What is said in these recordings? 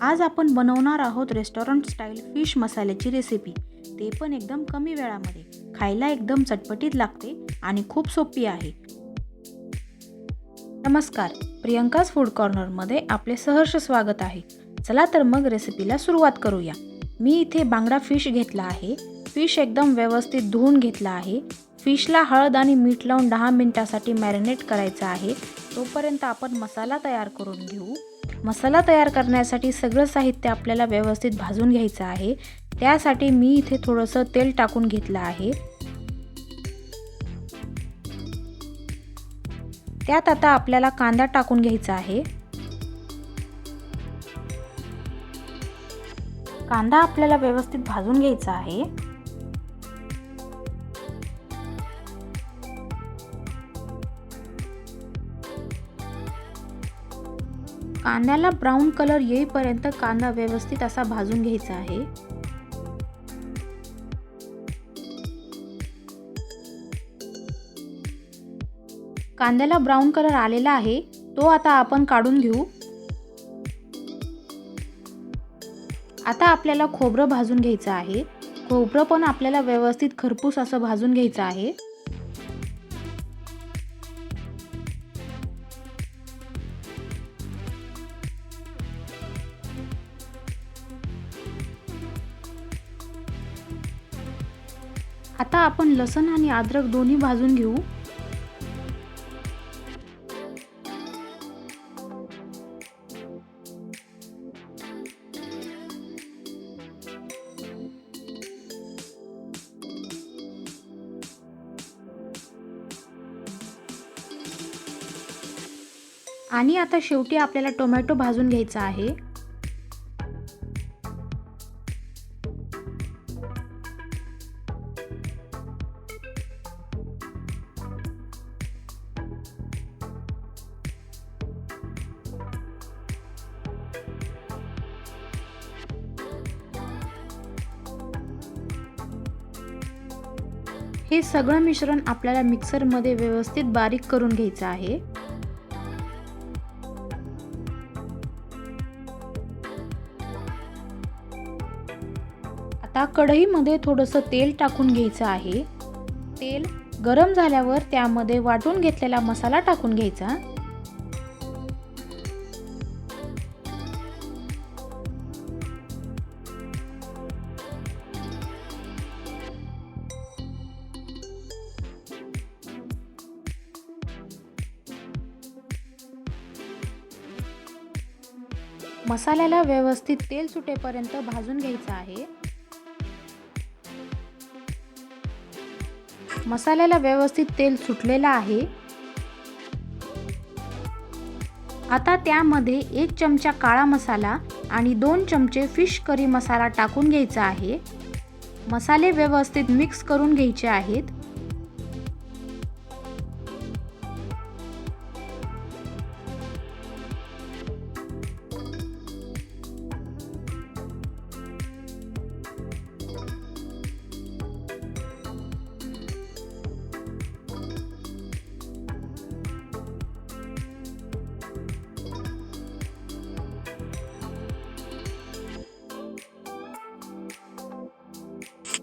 आज आपण बनवणार आहोत रेस्टॉरंट स्टाईल फिश मसाल्याची रेसिपी, ते पण एकदम कमी वेळामध्ये. खायला एकदम चटपटीत लागते आणि खूप सोपी आहे. नमस्कार, प्रियंकाज फूड कॉर्नरमध्ये आपले सहर्ष स्वागत आहे. चला तर मग रेसिपीला सुरुवात करूया. मी इथे बांगडा फिश घेतला आहे. फिश एकदम व्यवस्थित धुवून घेतला आहे. फिशला हळद आणि मीठ लावून 10 मिनिटांसाठी मॅरिनेट करायचं आहे. तोपर्यंत आपण मसाला तयार करून घेऊ. मसाला तयार करण्यासाठी सगळं साहित्य आपल्याला व्यवस्थित भाजून घ्यायचं आहे. त्यासाठी मी इथे थोडंसं तेल टाकून घेतलं आहे. त्यात आता आपल्याला कांदा टाकून घ्यायचा आहे. कांदा आपल्याला व्यवस्थित भाजून घ्यायचा आहे. कांद्याला ब्राऊन कलर येईपर्यंत कांदा व्यवस्थित असा भाजून घ्यायचा आहे. कांद्याला ब्राऊन कलर आलेला आहे, तो आता आपण काढून घेऊ. आता आपल्याला खोबरं भाजून घ्यायचं आहे. खोबरं पण आपल्याला व्यवस्थित खरपूस असं भाजून घ्यायचं आहे. आता आपण लसूण आणि अद्रक दोन्ही भाजून घेऊ. आणि आता शेवटी आपल्याला टोमॅटो भाजून घ्यायचा आहे. हे सगळं मिश्रण आपल्याला मिक्सरमध्ये व्यवस्थित बारीक करून घ्यायचं आहे. आता कढईमध्ये थोडंसं तेल टाकून घ्यायचं आहे. तेल गरम झाल्यावर त्यामध्ये वाटून घेतलेला मसाला टाकून घ्यायचा. मसाल्याला व्यवस्थित तेल सुटेपर्यंत भाजून घ्यायचं आहे. मसाल्याला व्यवस्थित तेल सुटलेलं आहे. आता त्यामध्ये 1 चमचा काळा मसाला आणि 2 चमचे फिश करी मसाला टाकून घ्यायचा आहे. मसाले व्यवस्थित मिक्स करून घ्यायचे आहेत.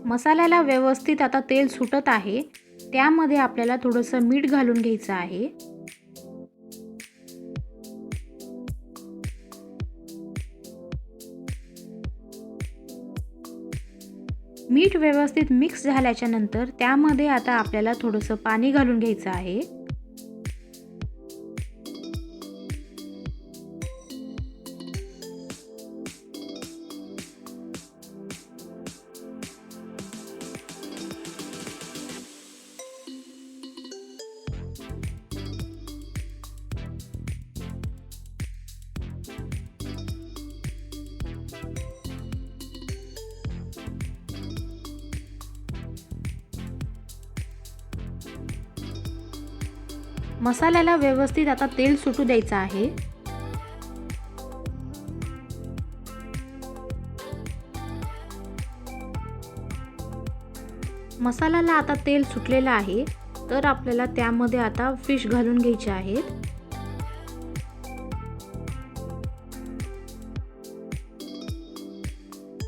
मसाल्याला व्यवस्थित आता तेल सुटत आहे. त्यामध्ये आपल्याला थोडंसं मीठ घालून घ्यायचं आहे. मीठ व्यवस्थित मिक्स झाल्याच्या नंतर त्यामध्ये आता आपल्याला थोडंसं पाणी घालून घ्यायचं आहे. मसाल्याला व्यवस्थित आता तेल सुटू द्यायचं आहे. मसाल्याला आता तेल सुटलेलं आहे, तर आपल्याला त्यामध्ये आता फिश घालून घ्यायचे आहेत.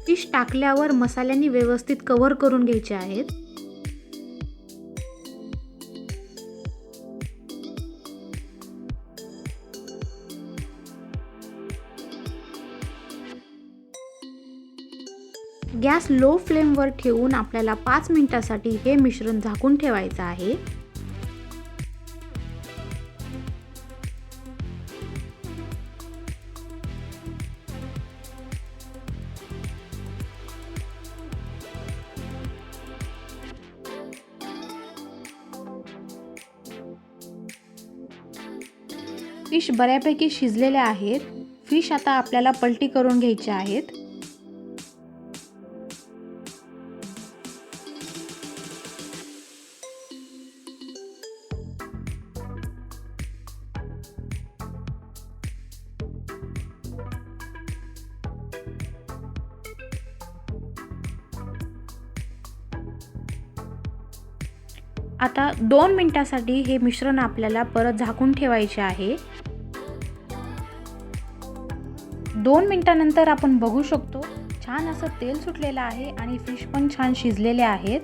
फिश टाकल्यावर मसाल्यांनी व्यवस्थित कव्हर करून घ्यायचे आहेत. गॅस लो फ्लेमवर ठेवून आपल्याला 5 मिनिटांसाठी हे मिश्रण झाकून ठेवायचं आहे. फिश बऱ्यापैकी शिजलेले आहेत. फिश आता आपल्याला पलटी करून घ्यायचे आहेत. आता 2 मिनिटांसाठी हे मिश्रण आपल्याला परत झाकून ठेवायचे आहे. 2 मिनिटांनंतर आपण बघू शकतो छान असं तेल सुटलेलं आहे आणि फिश पण छान शिजलेले आहेत.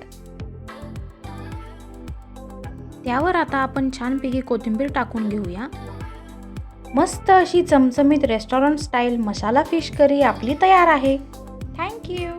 त्यावर आता आपण छानपैकी कोथिंबीर टाकून घेऊया. मस्त अशी चमचमीत रेस्टॉरंट स्टाईल मसाला फिश करी आपली तयार आहे. Thank you.